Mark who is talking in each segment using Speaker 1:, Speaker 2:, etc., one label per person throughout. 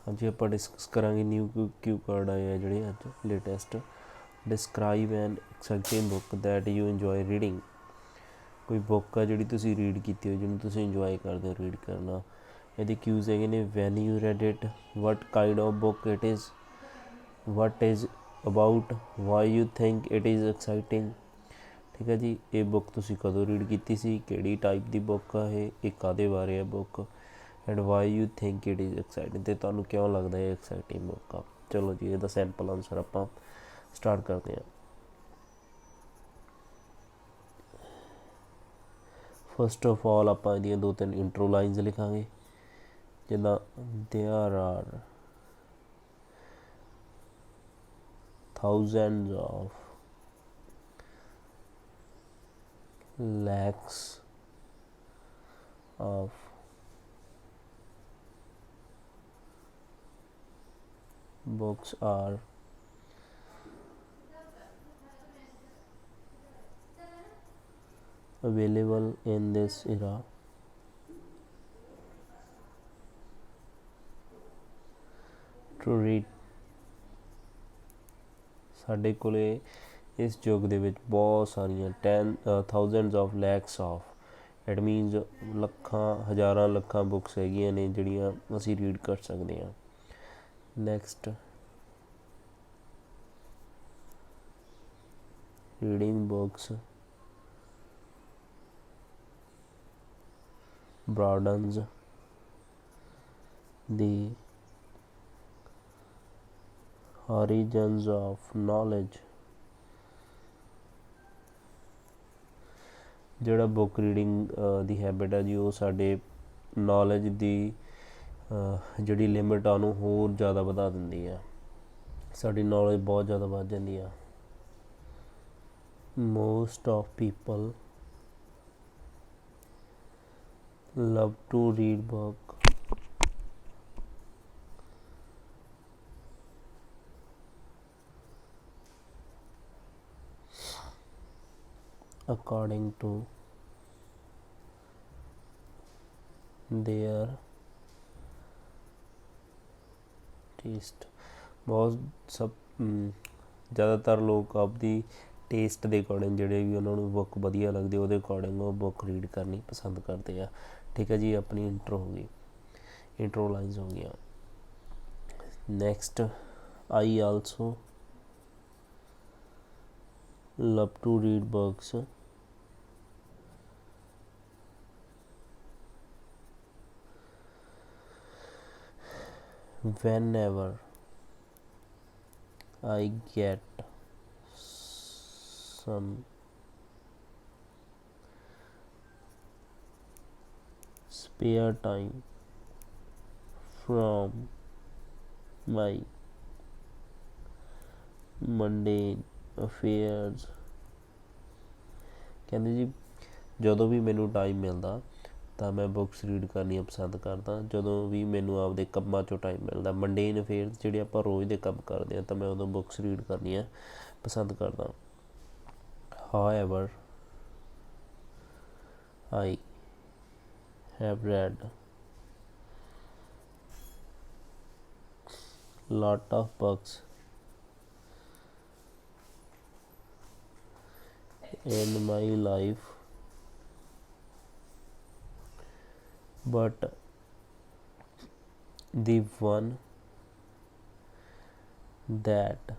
Speaker 1: ਅੱਜ ਆਪਾਂ ਡਿਸਕਸ ਕਰਾਂਗੇ ਨਿਊ ਕਿਊ ਕਾਰਡ ਆਏ ਆ ਜਿਹੜੇ ਅੱਜ latest. Describe N exciting book that you enjoy reading. ਕੋਈ ਬੁੱਕ ਆ ਜਿਹੜੀ ਤੁਸੀਂ ਰੀਡ ਕੀਤੀ ਹੋਈ, ਜਿਹਨੂੰ ਤੁਸੀਂ ਇੰਜੋਏ ਕਰਦੇ ਹੋ ਰੀਡ ਕਰਨਾ। ਇਹਦੇ ਕਿਊਜ਼ ਹੈਗੇ ਨੇ, when you red it, what kind of book it is, what is about, why you think it is exciting. ਠੀਕ ਹੈ ਜੀ, ਇਹ ਬੁੱਕ ਤੁਸੀਂ ਕਦੋਂ ਰੀਡ ਕੀਤੀ ਸੀ, ਕਿਹੜੀ ਟਾਈਪ ਦੀ ਬੁੱਕ ਆ ਇਹ ਕਾਹਦੇ ਬਾਰੇ ਆ book, and why you think it is exciting, ਅਤੇ ਤੁਹਾਨੂੰ ਕਿਉਂ ਲੱਗਦਾ ਇਹ ਐਕਸਾਈਟਿੰਗ ਬੁੱਕ ਆ। ਚਲੋ ਜੀ, ਇਹਦਾ ਸੈਂਪਲ ਆਨਸਰ ਆਪਾਂ ਸਟਾਰਟ ਕਰਦੇ ਹਾਂ। ਫਸਟ ਆਫ ਆਲ ਆਪਾਂ ਇਹਦੀਆਂ 2-3 ਇੰਟਰੋ ਲਾਈਨਸ ਲਿਖਾਂਗੇ, ਜਿੱਦਾਂ there are thousands of lakhs of books are available in this era to read। ਸਾਡੇ ਕੋਲੇ ਇਸ ਯੁੱਗ ਦੇ ਵਿੱਚ ਬਹੁਤ ਸਾਰੀਆਂ thousands of lacks of it means ਲੱਖਾਂ ਹਜ਼ਾਰਾਂ ਲੱਖਾਂ ਬੁੱਕਸ ਹੈਗੀਆਂ ਨੇ ਜਿਹੜੀਆਂ ਅਸੀਂ ਰੀਡ ਕਰ ਸਕਦੇ ਹਾਂ। Next, reading books broadens the horizons of knowledge। ਜਿਹੜਾ ਬੁੱਕ ਰੀਡਿੰਗ ਦੀ ਹੈਬਿਟ ਹੈ ਜੀ, ਉਹ ਸਾਡੇ ਨੌਲੇਜ ਦੀ ਜਿਹੜੀ ਲਿਮਿਟ ਆ ਉਹਨੂੰ ਹੋਰ ਜ਼ਿਆਦਾ ਵਧਾ ਦਿੰਦੀ ਆ, ਸਾਡੀ ਨੌਲੇਜ ਬਹੁਤ ਜ਼ਿਆਦਾ ਵੱਧ ਜਾਂਦੀ ਆ। Most of people love to read book according to their taste। ਬਹੁਤ ਜ਼ਿਆਦਾਤਰ ਲੋਕ ਆਪਦੀ ਟੇਸਟ ਦੇ ਅਕੋਰਡਿੰਗ ਜਿਹੜੇ ਵੀ ਉਹਨਾਂ ਨੂੰ ਬੁੱਕ ਵਧੀਆ ਲੱਗਦੀ ਉਹਦੇ ਅਕੋਰਡਿੰਗ ਉਹ ਬੁੱਕ ਰੀਡ ਕਰਨੀ ਪਸੰਦ ਕਰਦੇ ਆ। ਠੀਕ ਹੈ ਜੀ, ਆਪਣੀ ਇੰਟਰੋ ਹੋ ਗਈ, ਇੰਟਰੋ ਲਾਈਨਸ ਹੋ ਗਈਆਂ। Next, I also love to read books whenever I get some spare time from my mundane affairs। ਕਹਿੰਦੇ ਜੀ, ਜਦੋਂ ਵੀ ਮੈਨੂੰ ਟਾਈਮ ਮਿਲਦਾ ਤਾਂ ਮੈਂ ਬੁੱਕਸ ਰੀਡ ਕਰਨੀਆਂ ਪਸੰਦ ਕਰਦਾ। ਜਦੋਂ ਵੀ ਮੈਨੂੰ ਆਪਦੇ ਕੰਮਾਂ 'ਚੋਂ ਟਾਈਮ ਮਿਲਦਾ, ਮੰਡੇਨ ਅਫੇਅਰਸ ਜਿਹੜੇ ਆਪਾਂ ਰੋਜ਼ ਦੇ ਕੰਮ ਕਰਦੇ ਹਾਂ, ਤਾਂ ਮੈਂ ਉਦੋਂ ਬੁੱਕਸ ਰੀਡ ਕਰਨੀਆਂ ਪਸੰਦ ਕਰਦਾ। However, I have read lot of books in my life, but the one that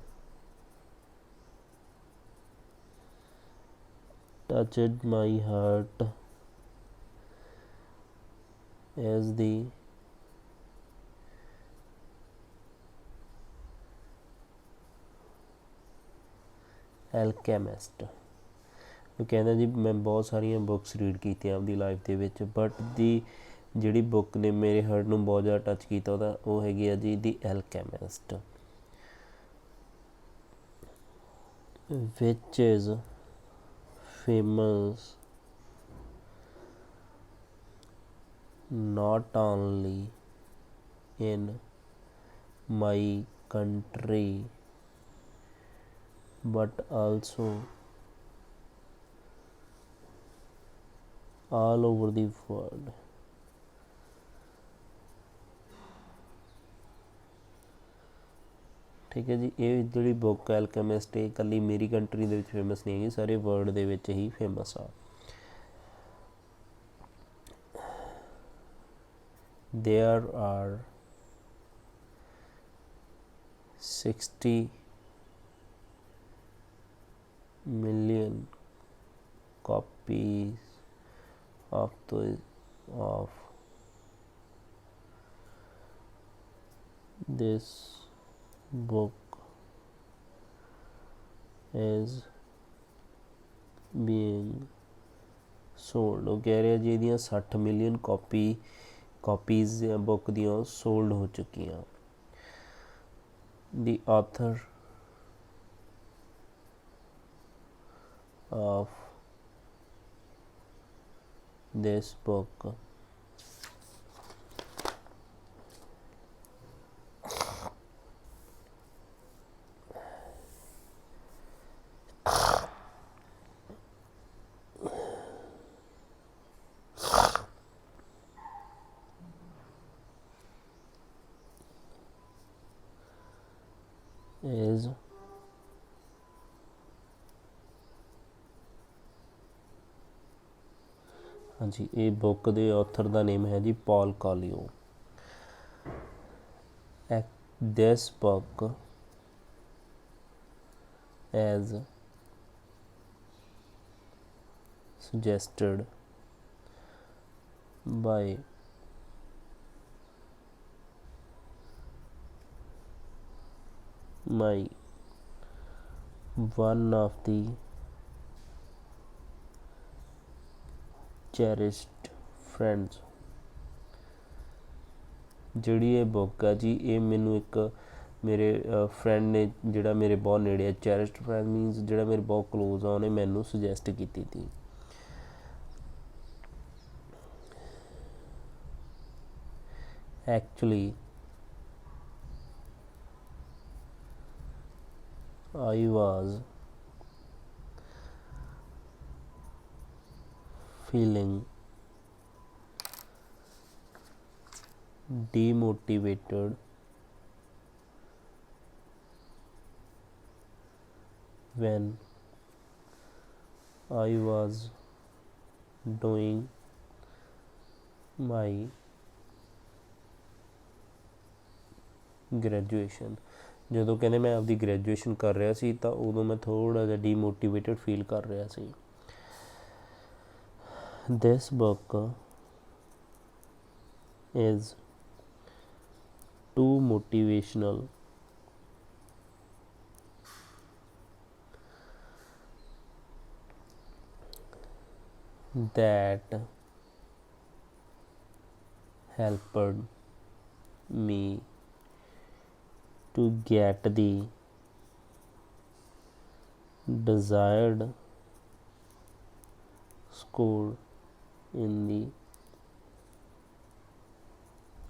Speaker 1: touched my heart is The Alchemist। ਉਹ ਕਹਿੰਦਾ ਜੀ, ਮੈਂ ਬਹੁਤ ਸਾਰੀਆਂ ਬੁੱਕਸ ਰੀਡ ਕੀਤੀਆਂ ਆਪਦੀ ਲਾਈਫ ਦੇ ਵਿੱਚ, ਬਟ ਦੀ ਜਿਹੜੀ ਬੁੱਕ ਨੇ ਮੇਰੇ ਹਾਰਟ ਨੂੰ ਬਹੁਤ ਜ਼ਿਆਦਾ ਟੱਚ ਕੀਤਾ ਉਹ ਹੈਗੀ ਆ ਜੀ ਦੀ ਐਲਕੈਮਿਸਟ, ਵਿਚ is famous not only in my country but also all over the world। ਠੀਕ ਹੈ ਜੀ। ਇਹ ਜਿਹੜੀ ਬੁੱਕ ਐਲਕੈਮਿਸਟ ਇਹ ਇਕੱਲੀ ਮੇਰੀ ਕੰਟਰੀ ਦੇ ਵਿੱਚ ਫੇਮਸ ਨਹੀਂ ਹੈਗੀ, ਸਾਰੇ ਵਰਲਡ ਦੇ ਵਿੱਚ ਹੀ ਫੇਮਸ ਆ। There are 60 million copies of this book is being sold। ਉਹ ਕਹਿ ਰਿਹਾ ਜੀ ਇਹਦੀਆਂ 60 ਮਿਲੀਅਨ ਕਾਪੀਜ਼ ਬੁੱਕ ਦੀਆਂ ਸੋਲਡ ਹੋ ਚੁੱਕੀਆਂ। The author of this book is ਹਾਂਜੀ ਇਹ ਬੁੱਕ ਦੇ ਆਥਰ ਦਾ ਨੇਮ ਹੈ ਜੀ ਪੌਲ ਕਾਲੀਓ। This book as suggested by my one of the cherished friends। ਜਿਹੜੀ ਇਹ ਬੁੱਕ ਆ ਜੀ ਇਹ ਮੈਨੂੰ ਇੱਕ ਮੇਰੇ ਫਰੈਂਡ ਨੇ ਜਿਹੜਾ ਮੇਰੇ ਬਹੁਤ ਨੇੜੇ ਆ, ਚੈਰਿਸਡ ਫਰੈਂਡ ਮੀਨਸ ਜਿਹੜਾ ਮੇਰੇ ਬਹੁਤ ਕਲੋਜ਼ ਆ, ਉਹਨੇ ਮੈਨੂੰ ਸੁਜੈਸਟ ਕੀਤੀ ਤੀ। Actually I was feeling demotivated when I was doing my graduation. ਜਦੋਂ ਕਹਿੰਦੇ ਮੈਂ ਆਪਦੀ ਗ੍ਰੈਜੂਏਸ਼ਨ ਕਰ ਰਿਹਾ ਸੀ ਤਾਂ ਉਦੋਂ ਮੈਂ ਥੋੜ੍ਹਾ ਜਿਹਾ ਡੀਮੋਟੀਵੇਟਡ ਫੀਲ ਕਰ ਰਿਹਾ ਸੀ। This book is too motivational that helped me to get the desired score in the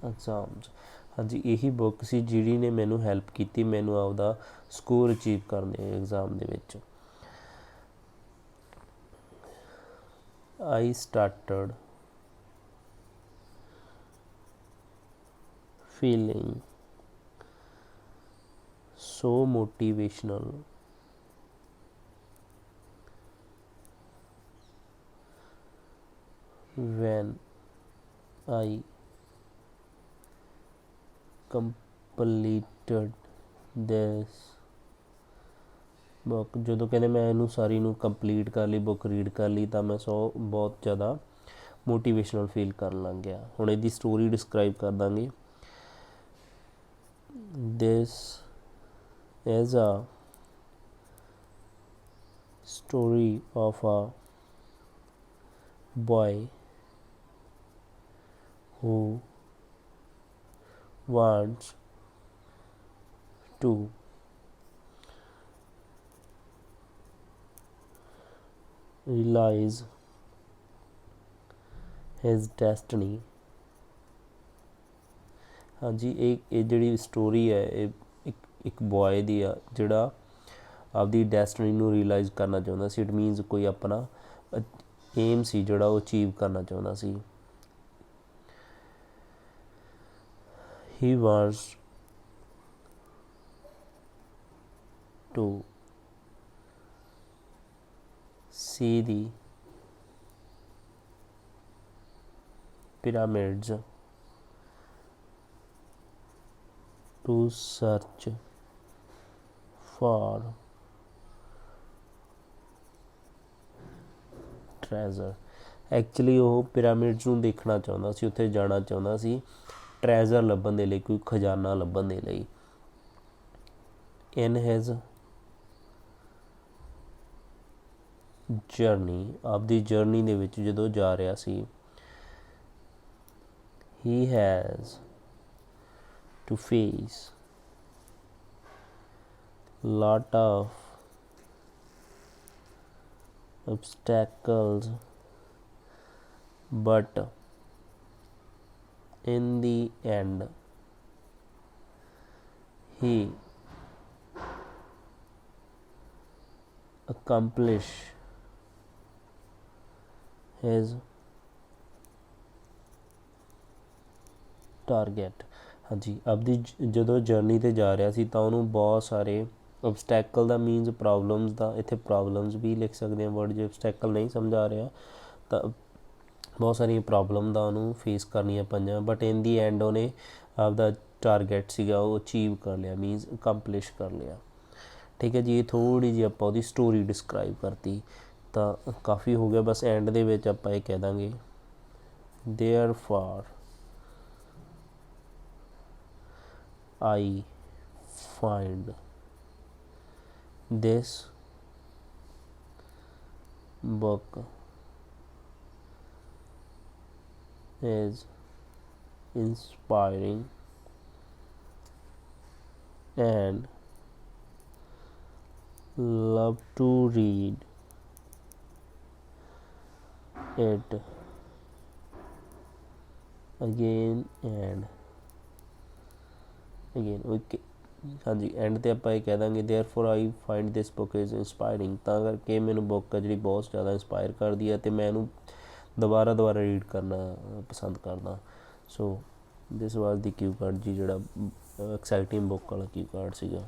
Speaker 1: exams। ਹਾਂਜੀ ਇਹੀ ਬੁੱਕ ਸੀ ਜਿਹੜੀ ਨੇ ਮੈਨੂੰ ਹੈਲਪ ਕੀਤੀ ਮੈਨੂੰ ਆਪਦਾ ਸਕੋਰ ਅਚੀਵ ਕਰਨ ਦੇ ਐਗਜ਼ਾਮ ਦੇ ਵਿੱਚ। I started feeling so motivational when I completed this book. ਜਦੋਂ ਕਹਿੰਦੇ ਮੈਂ ਇਹਨੂੰ ਸਾਰੀ ਨੂੰ ਕੰਪਲੀਟ ਕਰ ਲਈ, ਬੁੱਕ ਰੀਡ ਕਰ ਲਈ, ਤਾਂ ਮੈਂ ਬਹੁਤ ਜ਼ਿਆਦਾ ਮੋਟੀਵੇਸ਼ਨਲ ਫੀਲ ਕਰਨ ਲੱਗ ਗਿਆ। ਹੁਣ ਇਹਦੀ ਸਟੋਰੀ ਡਿਸਕਰਾਈਬ ਕਰ ਦਾਂਗੇ। This is a story of a boy who wants to realize his destiny। ਹਾਂਜੀ ਇਹ ਜਿਹੜੀ ਸਟੋਰੀ ਹੈ ਇਹ ਇੱਕ ਬॉय ਦੀ ਆ ਜਿਹੜਾ ਆਪਦੀ ਡੈਸਟਨੀ ਨੂੰ ਰਿਅਲਾਈਜ਼ ਕਰਨਾ ਚਾਹੁੰਦਾ ਸੀ। ਇਟ ਮੀਨਸ ਕੋਈ ਆਪਣਾ ਏਮ ਸੀ ਜਿਹੜਾ ਉਹ ਅਚੀਵ ਕਰਨਾ ਚਾਹੁੰਦਾ ਸੀ। He was to see the pyramids, to search for treasure। Actually ਉਹ ਪਿਰਾਮਿਡਸ ਨੂੰ ਦੇਖਣਾ ਚਾਹੁੰਦਾ ਸੀ, ਉੱਥੇ ਜਾਣਾ ਚਾਹੁੰਦਾ ਸੀ ਟਰੈਜ਼ਰ ਲੱਭਣ ਦੇ ਲਈ, ਕੋਈ ਖਜ਼ਾਨਾ ਲੱਭਣ ਦੇ ਲਈ। ਇਨ ਹਿਜ਼ ਜਰਨੀ, ਆਪਦੀ ਜਰਨੀ ਦੇ ਵਿੱਚ ਜਦੋਂ ਜਾ ਰਿਹਾ ਸੀ, he has to face lot of obstacles, but in the end he accomplish his target. ਹਾਂਜੀ, ਆਪਦੀ ਜਦੋਂ ਜਰਨੀ 'ਤੇ ਜਾ ਰਿਹਾ ਸੀ ਤਾਂ ਉਹਨੂੰ ਬਹੁਤ ਸਾਰੇ ਓਬਸਟੈਕਲ ਦਾ ਮੀਨਸ ਪ੍ਰੋਬਲਮਸ ਦਾ, ਇੱਥੇ ਪ੍ਰੋਬਲਮਸ ਵੀ ਲਿਖ ਸਕਦੇ ਹਾਂ ਵਰਡ, ਜੇ ਓਬਸਟੈਕਲ ਨਹੀਂ ਸਮਝ ਆ ਰਿਹਾ ਤਾਂ ਬਹੁਤ ਸਾਰੀਆਂ ਪ੍ਰੋਬਲਮ ਦਾ ਉਹਨੂੰ ਫੇਸ ਕਰਨੀਆਂ ਪਈਆਂ, ਬਟ ਇਨ ਦੀ ਐਂਡ ਉਹਨੇ ਆਪਦਾ ਟਾਰਗੇਟ ਸੀਗਾ ਉਹ ਅਚੀਵ ਕਰ ਲਿਆ, ਮੀਨਸ ਅਕੰਪਲਿਸ਼ ਕਰ ਲਿਆ। ਠੀਕ ਹੈ ਜੀ, ਇਹ ਥੋੜ੍ਹੀ ਜਿਹੀ ਆਪਾਂ ਉਹਦੀ ਸਟੋਰੀ ਡਿਸਕਰਾਈਬ ਕਰਤੀ ਤਾਂ ਕਾਫੀ ਹੋ ਗਿਆ। ਬਸ ਐਂਡ ਦੇ ਵਿੱਚ ਆਪਾਂ ਇਹ ਕਹਿ ਦਾਂਗੇ therefore I find this book is inspiring and love to read it again and again। Okay, ਹਾਂਜੀ, ਐਂਡ 'ਤੇ ਆਪਾਂ ਇਹ ਕਹਿ ਦਾਂਗੇ therefore I find this book is inspiring, ਤਾਂ ਕਰਕੇ ਮੈਨੂੰ ਬੁੱਕ ਆ ਜਿਹੜੀ ਬਹੁਤ ਜ਼ਿਆਦਾ ਇੰਸਪਾਇਰ ਕਰਦੀ ਹੈ ਅਤੇ ਮੈਂ ਇਹਨੂੰ ਦੁਬਾਰਾ ਰੀਡ ਕਰਨਾ ਪਸੰਦ ਕਰਦਾ। ਸੋ ਦਿਸ ਵਾਜ਼ ਦੀ ਕਿਊ ਕਾਰਡ ਜੀ, ਜਿਹੜਾ ਐਕਸਾਈਟਿੰਗ ਬੁੱਕ ਵਾਲਾ ਕਿਊ ਕਾਰਡ ਸੀਗਾ।